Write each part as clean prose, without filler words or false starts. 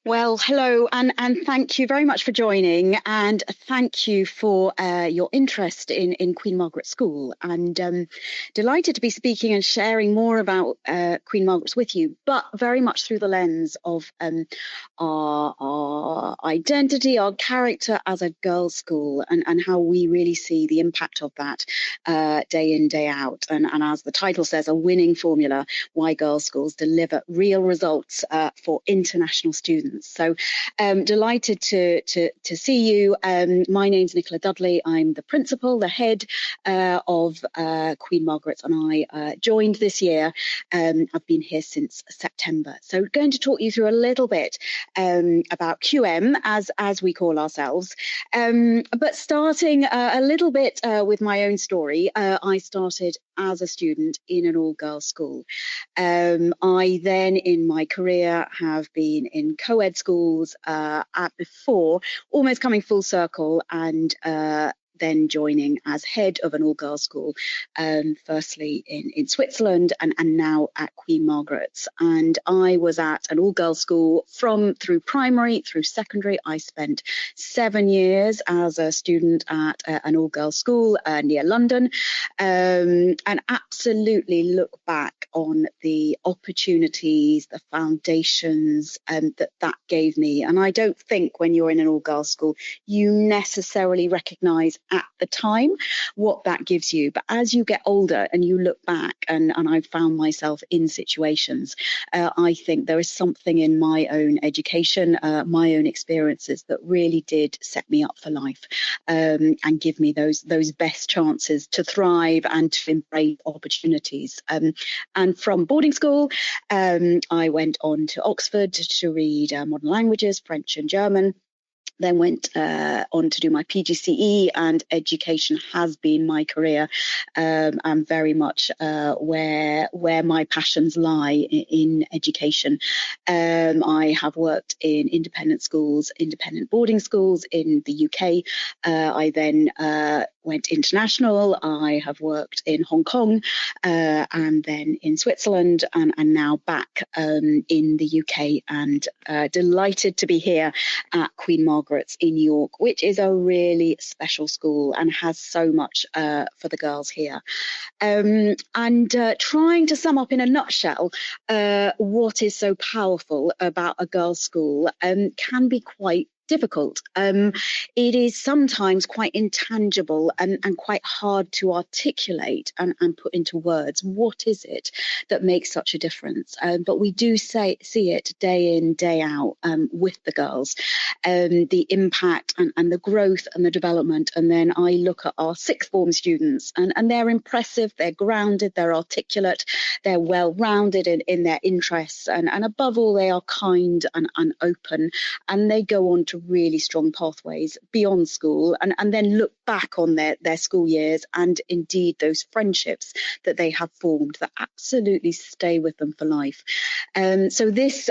Well, hello, and thank you very much for joining, and thank you for your interest in Queen Margaret School. And delighted to be speaking and sharing more about Queen Margaret's with you, but very much through the lens of our identity, our character as a girls' school, and how we really see the impact of that day in, day out. And as the title says, a winning formula, why girls' schools deliver real results for international students. So delighted to see you. My name's Nicola Dudley. I'm the principal, the head of Queen Margaret's, and I joined this year. I've been here since September. So going to talk you through a little bit about QM as we call ourselves. But starting a little bit with my own story, I started as a student in an all-girls school. I then, in my career, have been in co-ed schools before, almost coming full circle, and then joining as head of an all-girls school, firstly in Switzerland and now at Queen Margaret's. And I was at an all-girls school through primary, through secondary. I spent 7 years as a student at an all-girls school near London, and absolutely look back on the opportunities, the foundations that gave me. And I don't think when you're in an all-girls school, you necessarily recognise at the time what that gives you. But as you get older and you look back, and I've found myself in situations, I think there is something in my own education, my own experiences that really did set me up for life, and give me those best chances to thrive and to embrace opportunities. And from boarding school, I went on to Oxford to read modern languages, French and German. Then went on to do my PGCE, and education has been my career, and very much where my passions lie in education. I have worked in independent schools, independent boarding schools in the UK. I then went international. I have worked in Hong Kong, and then in Switzerland, and now back in the UK, and delighted to be here at Queen Margaret's in York, which is a really special school and has so much for the girls here. And trying to sum up in a nutshell what is so powerful about a girls' school can be quite difficult. It is sometimes quite intangible and quite hard to articulate and put into words. What is it that makes such a difference? But we do see it day in, day out with the girls, the impact and the growth and the development. And then I look at our sixth form students, and they're impressive, they're grounded, they're articulate, they're well-rounded in their interests, and above all, they are kind and open, and they go on to really strong pathways beyond school, and then look back on their school years and indeed those friendships that they have formed that absolutely stay with them for life. So this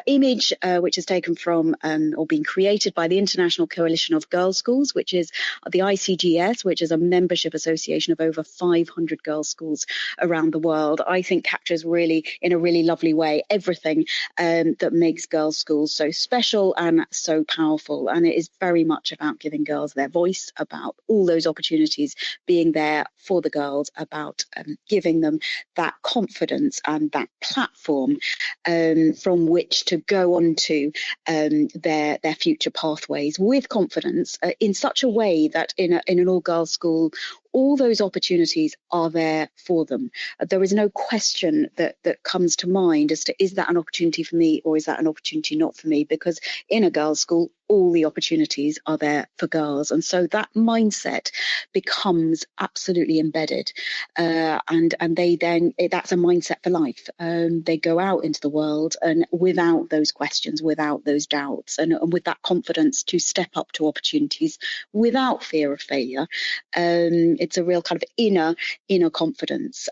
image, which is taken from or being created by the International Coalition of Girls' Schools, which is the ICGS, which is a membership association of over 500 girls' schools around the world, I think captures really, in a really lovely way, everything that makes girls' schools so special and so powerful. And it is very much about giving girls their voice, about all those opportunities being there for the girls, about giving them that confidence and that platform from which to go on to their future pathways with confidence, in such a way that in an all-girls school, all those opportunities are there for them. There is no question that comes to mind as to, is that an opportunity for me or is that an opportunity not for me? Because in a girls' school, all the opportunities are there for girls. And so that mindset becomes absolutely embedded. And they then, that's a mindset for life. They go out into the world and without those questions, without those doubts, and with that confidence to step up to opportunities without fear of failure. It's a real kind of inner confidence.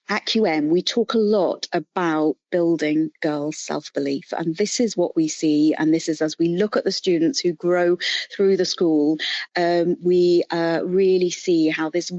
At QM, we talk a lot about building girls' self-belief. And this is what we see. And this is as we look at the students who grow through the school, we really see how this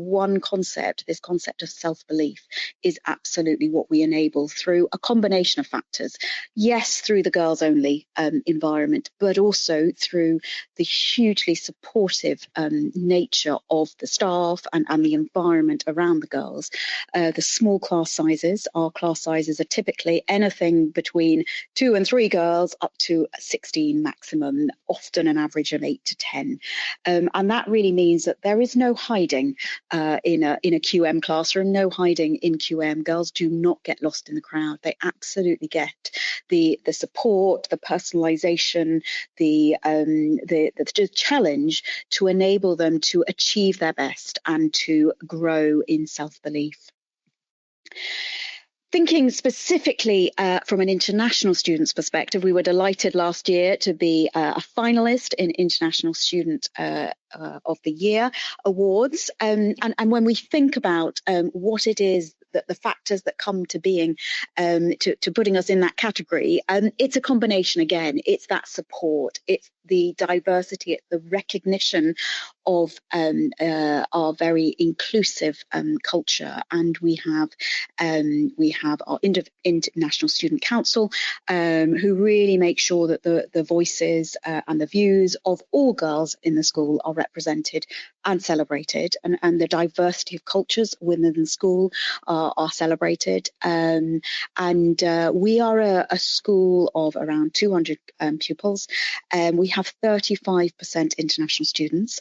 concept of self-belief is absolutely what we enable through a combination of factors. Yes, through the girls only environment, but also through the hugely supportive nature of the staff and the environment around the girls. The small class sizes, our class sizes are typically anything between 2 and 3 girls up to 16 maximum, often an average of 8 to 10. And that really means that there is no hiding in a QM classroom, no hiding in QM. Girls do not get lost in the crowd. They absolutely get the support, the personalization, the challenge to enable them to achieve their best and to grow in self-belief. Thinking specifically from an international student's perspective, we were delighted last year to be a finalist in International Student of the Year Awards. And when we think about what it is, that the factors that come to being, to putting us in that category, it's a combination again. It's that support, it's the diversity, it's the recognition of our very inclusive culture, and we have our International Student Council, who really make sure that the voices and the views of all girls in the school are represented and celebrated, and the diversity of cultures within the school are celebrated. And we are a school of around 200 pupils. We have 35% international students,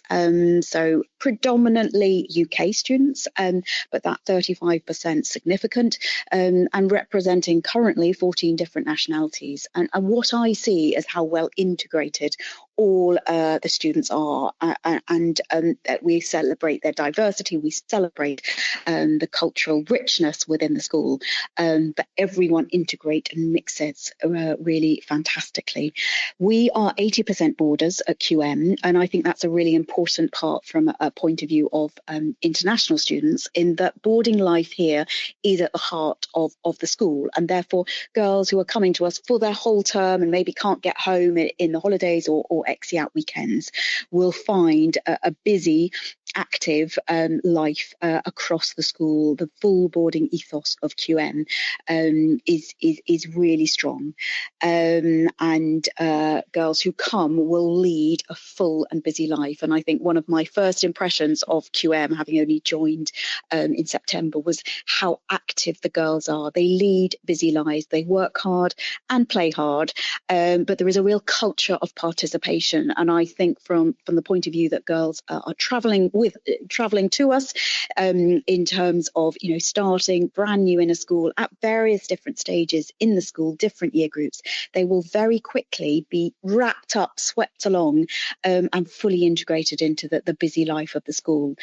so predominantly UK students, but that 35% significant, and representing currently 14 different nationalities. And what I see is how well integrated all the students are, and that we celebrate their diversity, we celebrate the cultural richness within the school, but everyone integrates and mixes really fantastically. We are 80% boarders at QM, and I think that's a really important part from a point of view of international students, in that boarding life here is at the heart of the school, and therefore girls who are coming to us for their whole term and maybe can't get home in the holidays or exi out weekends will find a busy, active life across the school. The full boarding ethos of QM is really strong, and girls who come will lead a full and busy life. And I think one of my first impressions of QM, having only joined in September, was how active the girls are. They lead busy lives, they work hard and play hard, but there is a real culture of participation. And I think from the point of view that girls are travelling to us, in terms of starting brand new in a school at various different stages in the school, different year groups, they will very quickly be wrapped up, swept along, and fully integrated into the busy life of the school.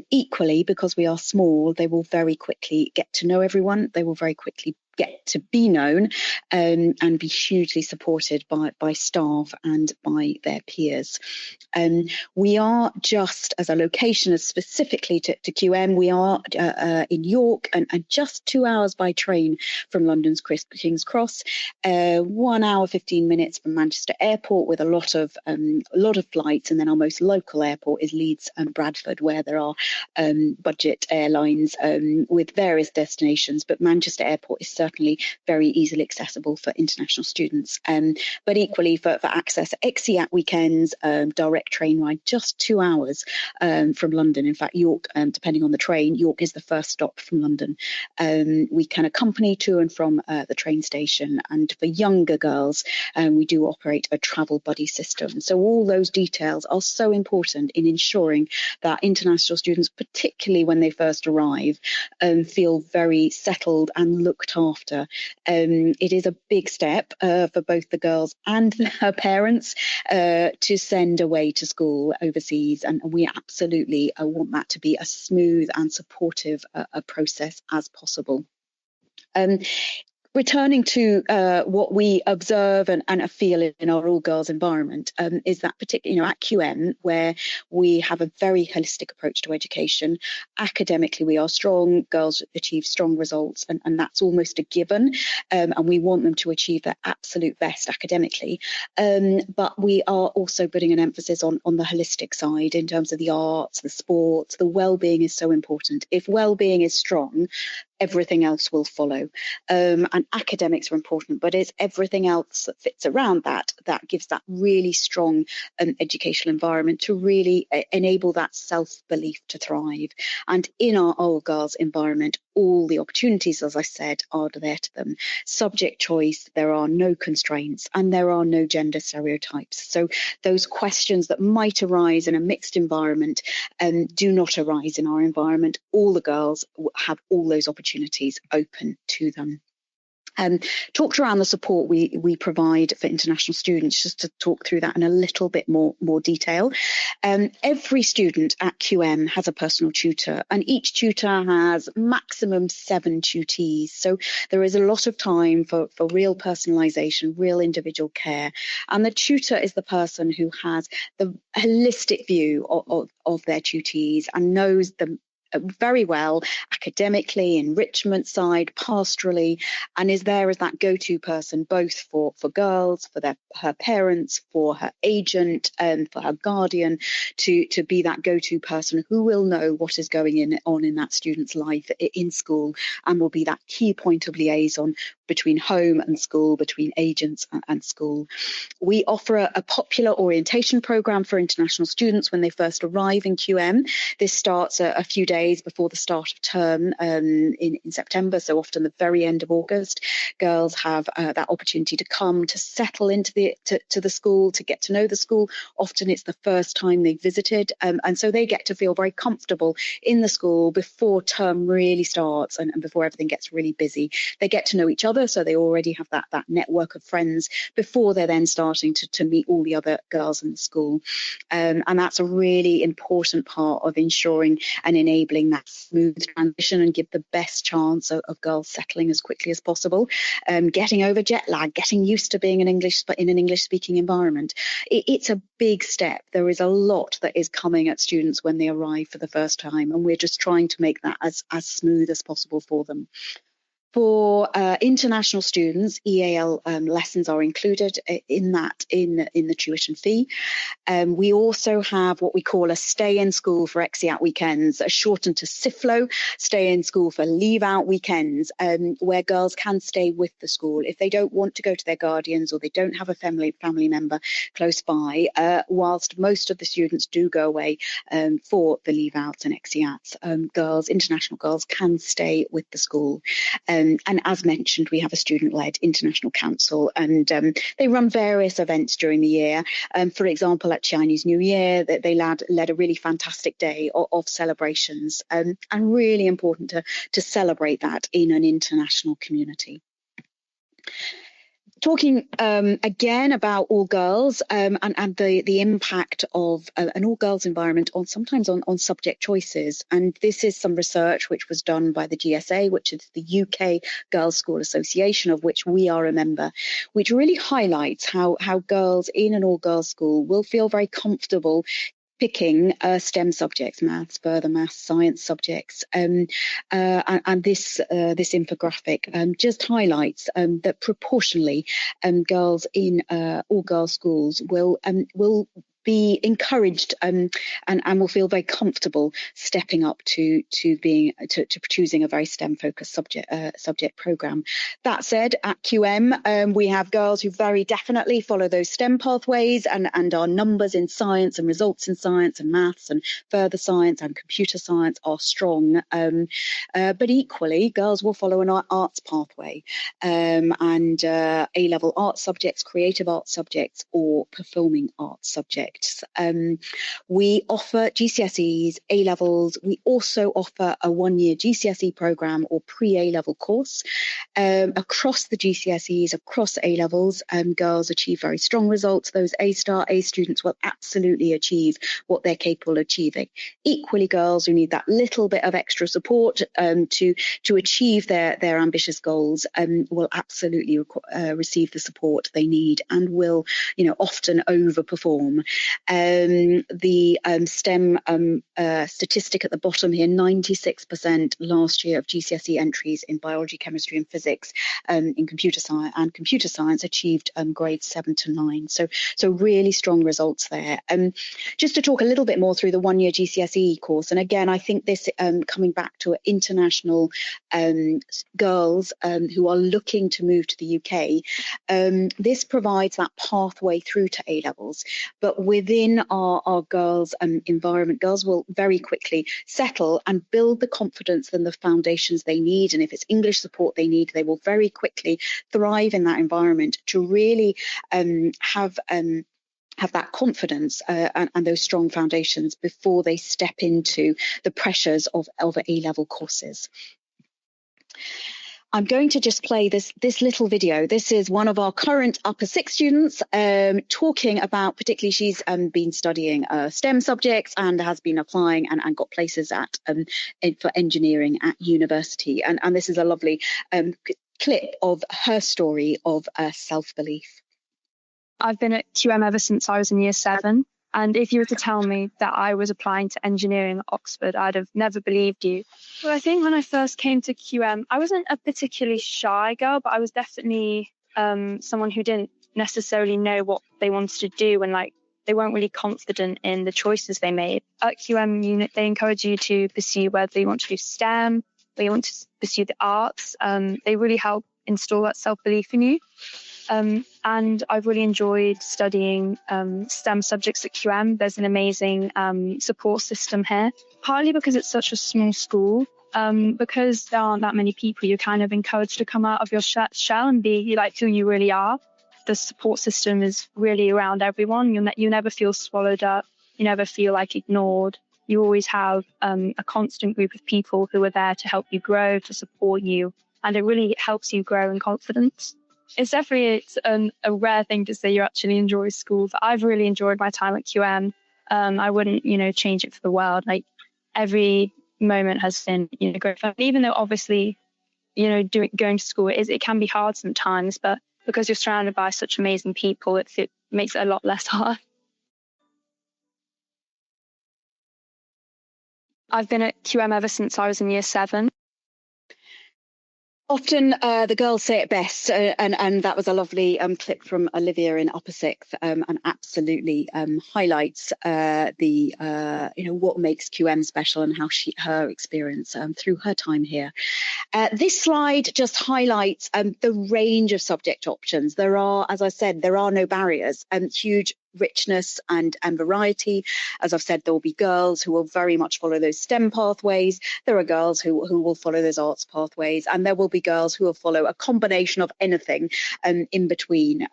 Equally, because we are small, they will very quickly get to know everyone. They will very quickly get to be known, and be hugely supported by staff and by their peers. We are just, as a location, as specifically to QM, we are in York, and just 2 hours by train from London's King's Cross, 1 hour 15 minutes from Manchester Airport, with a lot of flights, and then our most local airport is Leeds and Bradford, where there are budget airlines with various destinations, but Manchester Airport is certainly very easily accessible for international students. But equally for access, exi at weekends, direct train ride, just 2 hours from London. In fact, York, depending on the train, York is the first stop from London. We can accompany to and from the train station, and for younger girls, we do operate a travel buddy system. So all those details are so important in ensuring that international students, particularly when they first arrive, feel very settled and looked after. It is a big step for both the girls and her parents to send away to school overseas, and we absolutely want that to be as smooth and supportive a process as possible. returning to what we observe and feel in our all-girls environment, is that particular, at QM, where we have a very holistic approach to education. Academically, we are strong. Girls achieve strong results, and that's almost a given. And we want them to achieve their absolute best academically. But we are also putting an emphasis on the holistic side in terms of the arts, the sports. The well-being is so important. If well-being is strong, everything else will follow. And academics are important, but it's everything else that fits around that gives that really strong educational environment to really enable that self-belief to thrive. And in our old girls environment, all the opportunities, as I said, are there to them. Subject choice, there are no constraints, and there are no gender stereotypes. So those questions that might arise in a mixed environment do not arise in our environment. All the girls have all those opportunities open to them. Talked around the support we provide for international students, just to talk through that in a little bit more detail. Every student at QM has a personal tutor, and each tutor has maximum 7 tutees. So there is a lot of time for real personalisation, real individual care. And the tutor is the person who has the holistic view of their tutees and knows them very well, academically, enrichment side, pastorally, and is there as that go-to person, both for girls, for her parents, for her agent, and for her guardian, to be that go-to person who will know what is going on in that student's life in school, and will be that key point of liaison between home and school, between agents and school. We offer a popular orientation programme for international students when they first arrive in QM. This starts a few days before the start of term in September, so often the very end of August. Girls have that opportunity to come, to settle into the school, to get to know the school. Often it's the first time they visited, and so they get to feel very comfortable in the school before term really starts and before everything gets really busy. They get to know each other, so they already have that network of friends before they're then starting to meet all the other girls in the school. And that's a really important part of ensuring and enabling that smooth transition and give the best chance of girls settling as quickly as possible, getting over jet lag, getting used to being in an English speaking environment. It's a big step. There is a lot that is coming at students when they arrive for the first time, and we're just trying to make that as smooth as possible for them. For international students, EAL lessons are included in the tuition fee. We also have what we call a stay in school for EXIAT weekends, shortened to SIFLO, stay in school for leave out weekends, where girls can stay with the school if they don't want to go to their guardians or they don't have a family member close by. Whilst most of the students do go away for the leave outs and EXIATs, international girls can stay with the school. And as mentioned, we have a student-led international council, and they run various events during the year. For example, at Chinese New Year, they led a really fantastic day of celebrations, and really important to celebrate that in an international community. Talking again about all girls and the impact of an all girls environment sometimes on subject choices. And this is some research which was done by the GSA, which is the UK Girls' School Association, of which we are a member, which really highlights how girls in an all girls school will feel very comfortable picking STEM subjects, further maths, science subjects, and this infographic just highlights that proportionally girls in all girls schools will be encouraged and will feel very comfortable stepping up to choosing a very STEM focused subject program. That said, at QM we have girls who very definitely follow those STEM pathways and our numbers in science and results in science and maths and further science and computer science are strong. But equally, girls will follow an arts pathway and A-level art subjects, creative arts subjects, or performing arts subjects. subjects. We offer GCSEs, A-levels. We also offer a one-year GCSE programme or pre-A-level course. Across the GCSEs, across A-levels, girls achieve very strong results. Those A-star A students will absolutely achieve what they're capable of achieving. Equally, girls who need that little bit of extra support to achieve their ambitious goals will absolutely receive the support they need and will, often overperform. The STEM statistic at the bottom here, 96% last year of GCSE entries in biology, chemistry and physics in computer science achieved grades 7 to 9. So really strong results there. Just to talk a little bit more through the one-year GCSE course, and again, I think this coming back to international girls who are looking to move to the UK, this provides that pathway through to A-levels. But within our girls' environment, girls will very quickly settle and build the confidence and the foundations they need. And if it's English support they need, they will very quickly thrive in that environment to really have that confidence and those strong foundations before they step into the pressures of A-level courses. I'm going to just play this little video. This is one of our current upper six students talking about, particularly she's been studying STEM subjects and has been applying and got places for engineering at university. And this is a lovely clip of her story of self-belief. I've been at QM ever since I was in year 7. And if you were to tell me that I was applying to engineering at Oxford, I'd have never believed you. But I think when I first came to QM, I wasn't a particularly shy girl, but I was definitely someone who didn't necessarily know what they wanted to do, and they weren't really confident in the choices they made. At QM, they encourage you to pursue whether you want to do STEM, whether you want to pursue the arts. They really help install that self-belief in you. And I've really enjoyed studying STEM subjects at QM. There's an amazing support system here, partly because it's such a small school. Because there aren't that many people, you're kind of encouraged to come out of your shell and be like who you really are. The support system is really around everyone. You never feel swallowed up. You never feel ignored. You always have a constant group of people who are there to help you grow, to support you. And it really helps you grow in confidence. It's definitely a rare thing to say you actually enjoy school, but I've really enjoyed my time at QM. I wouldn't, change it for the world. Every moment has been, great fun. Even though obviously, going to school it can be hard sometimes, but because you're surrounded by such amazing people, it makes it a lot less hard. I've been at QM ever since I was in year 7. Often the girls say it best, and that was a lovely clip from Olivia in upper sixth, and absolutely highlights what makes QM special and how her experience through her time here. This slide just highlights the range of subject options. There are, as I said, no barriers, huge richness and variety. As I've said, there will be girls who will very much follow those STEM pathways. There are girls who will follow those arts pathways, and there will be girls who will follow a combination of anything in between.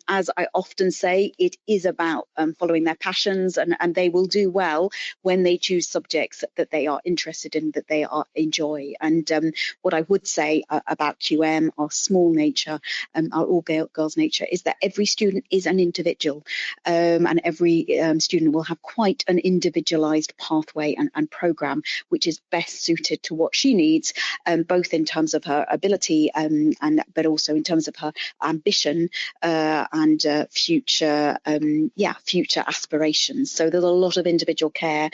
As I often say, it is about following their passions, and they will do well when they choose subjects that they are interested in, that they enjoy. And what I would say about QM, our small nature, our all-girls nature, is that every student is an individual. And every student will have quite an individualised pathway and programme, which is best suited to what she needs, both in terms of her ability but also in terms of her ambition and future aspirations. So there's a lot of individual care,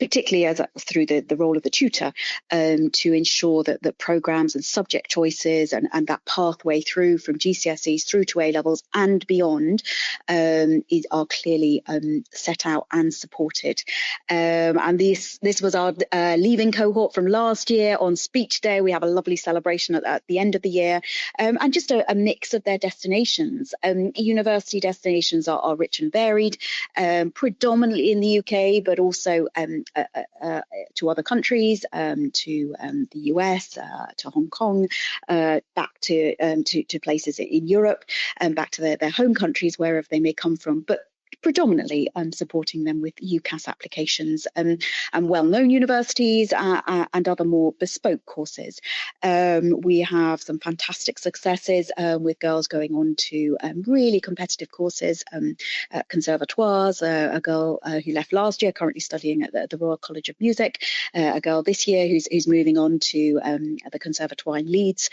particularly through the role of the tutor, to ensure that the programmes and subject choices and that pathway through from GCSEs through to A-levels and beyond are clearly set out and supported. And this was our leaving cohort from last year. On Speech Day, we have a lovely celebration at the end of the year, and just a mix of their destinations. University destinations are rich and varied, predominantly in the UK, but also to other countries, to the US, to Hong Kong, back to places in Europe, and back to their home countries, wherever they may come from. But predominantly supporting them with UCAS applications and well-known universities and other more bespoke courses. We have some fantastic successes with girls going on to really competitive courses, conservatoires, a girl who left last year currently studying at the Royal College of Music, a girl this year who's moving on to the Conservatoire in Leeds,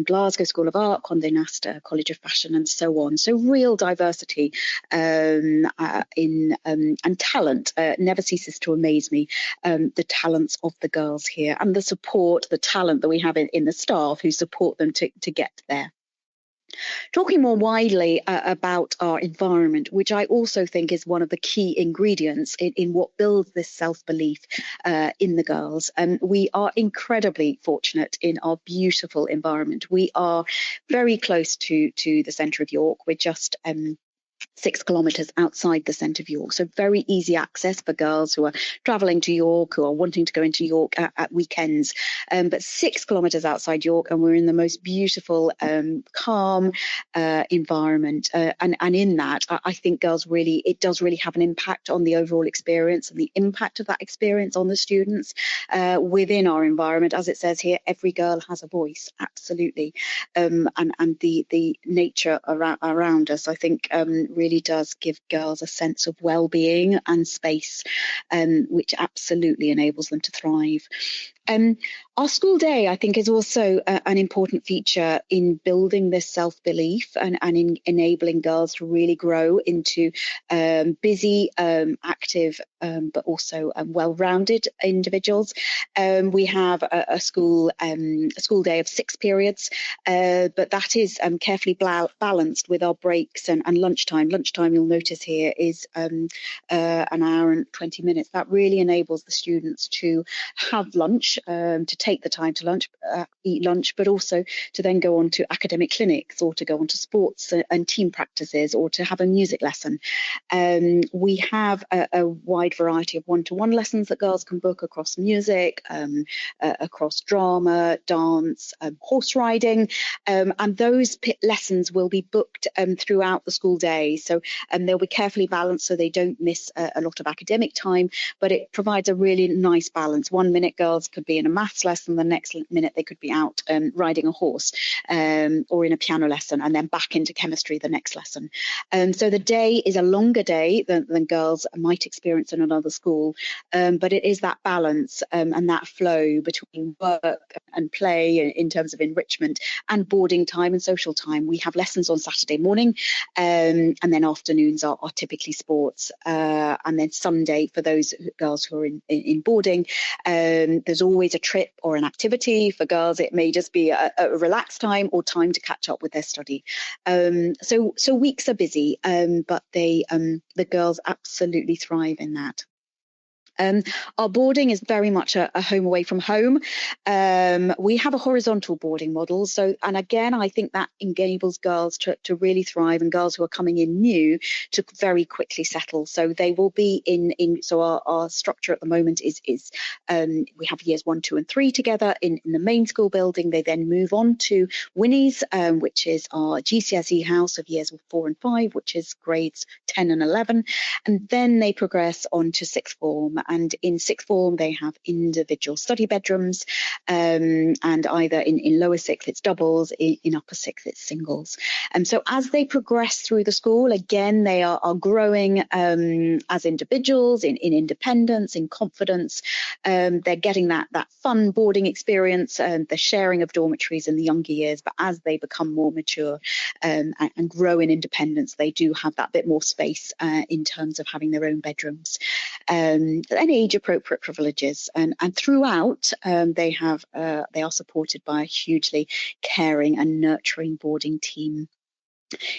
Glasgow School of Art, Condé Nast College of Fashion, and so on. So real diversity and talent never ceases to amaze me. The talents of the girls here and the support, the talent that we have in the staff who support them to get there. Talking more widely about our environment, which I also think is one of the key ingredients in what builds this self-belief in the girls. We are incredibly fortunate in our beautiful environment. We are very close to the centre of York. We're just 6 kilometres outside the centre of York. So very easy access for girls who are travelling to York, who are wanting to go into York at weekends. But 6 kilometres outside York, and we're in the most beautiful, calm environment. And in that, I think it does really have an impact on the overall experience and the impact of that experience on the students within our environment. As it says here, every girl has a voice, absolutely. And the nature around us, I think, really does give girls a sense of well-being and space, which absolutely enables them to thrive. Our school day, I think, is also an important feature in building this self-belief and in enabling girls to really grow into busy, active, but also well-rounded individuals. We have a school day of 6 periods, but that is carefully balanced with our breaks and lunchtime. Lunchtime, you'll notice here, is an hour and 20 minutes. That really enables the students to have lunch, to take the time to eat lunch, but also to then go on to academic clinics or to go on to sports and team practices or to have a music lesson. We have a wide variety of one-to-one lessons that girls can book across music, across drama, dance, horse riding, and those lessons will be booked throughout the school day. So they'll be carefully balanced so they don't miss a lot of academic time, but it provides a really nice balance. 1 minute girls could be in a maths lesson, the next minute they could be out riding a horse or in a piano lesson, and then back into chemistry the next lesson. So the day is a longer day than girls might experience in another school, but it is that balance and that flow between work and play in terms of enrichment and boarding time and social time. We have lessons on Saturday morning, and then afternoons are typically sports, and then Sunday for those girls who are in boarding, there's always a trip or an activity. For girls, it may just be a relaxed time or time to catch up with their study. So weeks are busy, but the girls absolutely thrive in that. Our boarding is very much a home away from home. We have a horizontal boarding model. And again, I think that enables girls to really thrive, and girls who are coming in new to very quickly settle. So they will be so our structure at the moment is we have years 1, 2 and 3 together in the main school building. They then move on to Winnie's, which is our GCSE house of years 4 and 5, which is grades 10 and 11. And then they progress on to sixth form. And in sixth form, they have individual study bedrooms, and either in lower sixth, it's doubles, in upper sixth, it's singles. And so as they progress through the school, again, they are growing as individuals, in independence, in confidence. They're getting that fun boarding experience, the sharing of dormitories in the younger years. But as they become more mature and grow in independence, they do have that bit more space in terms of having their own bedrooms. And age-appropriate privileges, and throughout they are supported by a hugely caring and nurturing boarding team.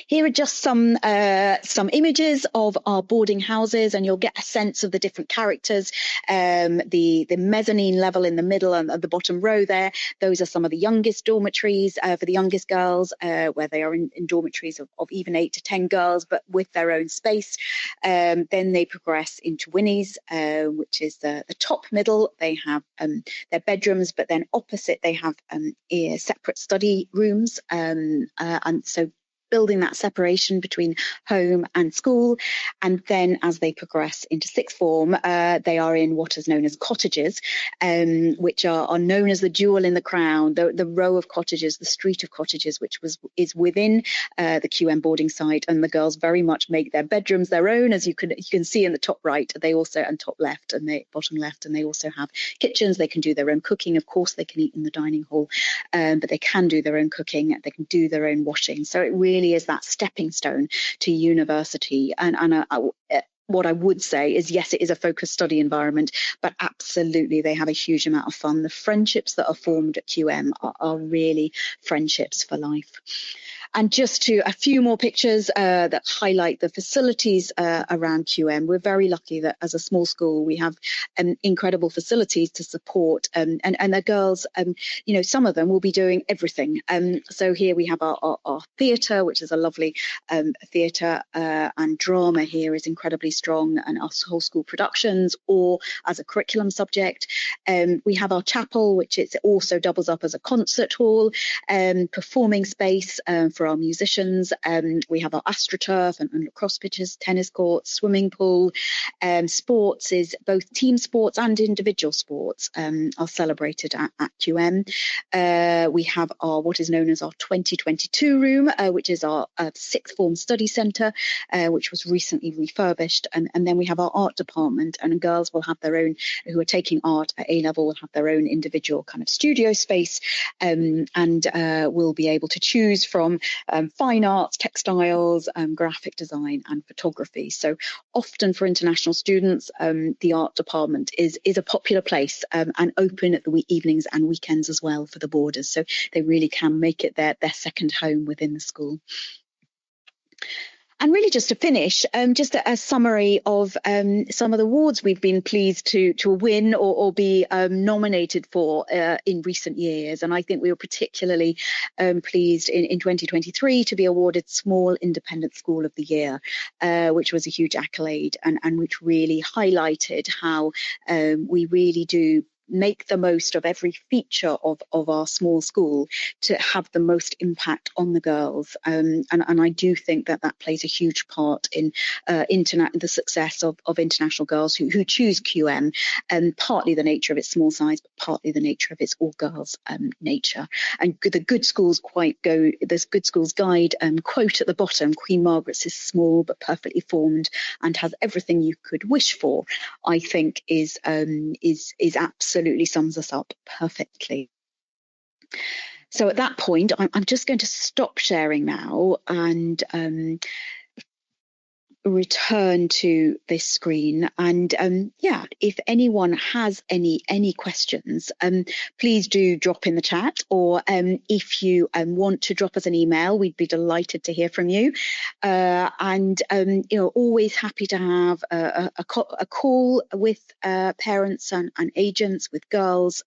Here are just some images of our boarding houses, and you'll get a sense of the different characters. The mezzanine level in the middle and at the bottom row there, those are some of the youngest dormitories for the youngest girls, where they are in dormitories of even 8 to 10 girls, but with their own space. Then they progress into Winnie's, which is the top middle. They have their bedrooms, but then opposite they have separate study rooms, and so building that separation between home and school. And then as they progress into sixth form, they are in what is known as cottages, which are known as the jewel in the crown, the row of cottages, the street of cottages, which is within the QM boarding site. And the girls very much make their bedrooms their own, as you can see in the top right. They also, and top left and the bottom left, and they also have kitchens. They can do their own cooking. Of course, they can eat in the dining hall, but they can do their own cooking. They can do their own washing. So it really is that stepping stone to university. And what I would say is, yes, it is a focused study environment, but absolutely they have a huge amount of fun. The friendships that are formed at QM are really friendships for life. And just a few more pictures that highlight the facilities around QM. We're very lucky that as a small school, we have incredible facilities to support. And the girls, some of them will be doing everything. So here we have our theatre, which is a lovely theatre, and drama here is incredibly strong, and our whole school productions, or as a curriculum subject. We have our chapel, which it also doubles up as a concert hall, performing space for our musicians. We have our astroturf and lacrosse pitches, tennis courts, swimming pool. Sports is both team sports and individual sports are celebrated at QM. We have what is known as our 2022 room, which is our sixth form study centre, which was recently refurbished. And then we have our art department, and girls will have their own, who are taking art at A-level, will have their own individual kind of studio space, and will be able to choose from fine arts, textiles, graphic design and photography. So often for international students, the art department is a popular place, and open at the evenings and weekends as well for the boarders. So they really can make it their second home within the school. And really, just to finish, just a summary of some of the awards we've been pleased to win or be nominated for in recent years. And I think we were particularly pleased in 2023 to be awarded Small Independent School of the Year, which was a huge accolade, and which really highlighted how we really do make the most of every feature of our small school to have the most impact on the girls. And I do think that plays a huge part in the success of international girls who choose QM, and partly the nature of its small size, but partly the nature of its all girls nature. And the Good Schools this Good Schools Guide quote at the bottom, Queen Margaret's is small but perfectly formed and has everything you could wish for, I think is absolutely sums us up perfectly. So at that point, I'm just going to stop sharing now and return to this screen. And if anyone has any questions, please do drop in the chat, or if you want to drop us an email, we'd be delighted to hear from you. Always happy to have a call with parents and agents, with girls.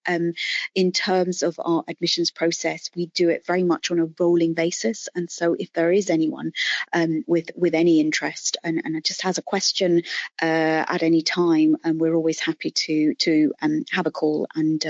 In terms of our admissions process, we do it very much on a rolling basis, and so if there is anyone with any interest and just has a question at any time, and we're always happy to have a call and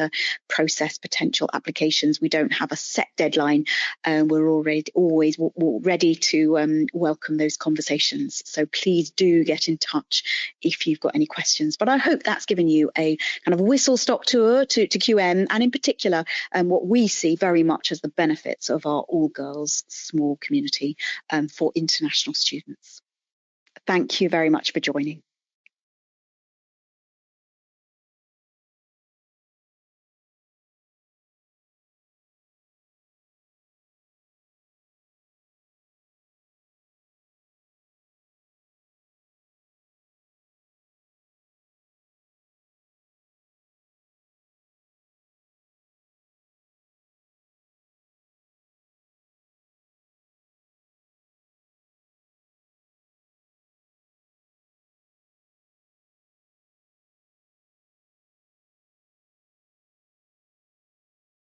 process potential applications. We don't have a set deadline. We're always ready to welcome those conversations. So please do get in touch if you've got any questions. But I hope that's given you a kind of whistle-stop tour to QM, and in particular what we see very much as the benefits of our all-girls small community for international students. Thank you very much for joining.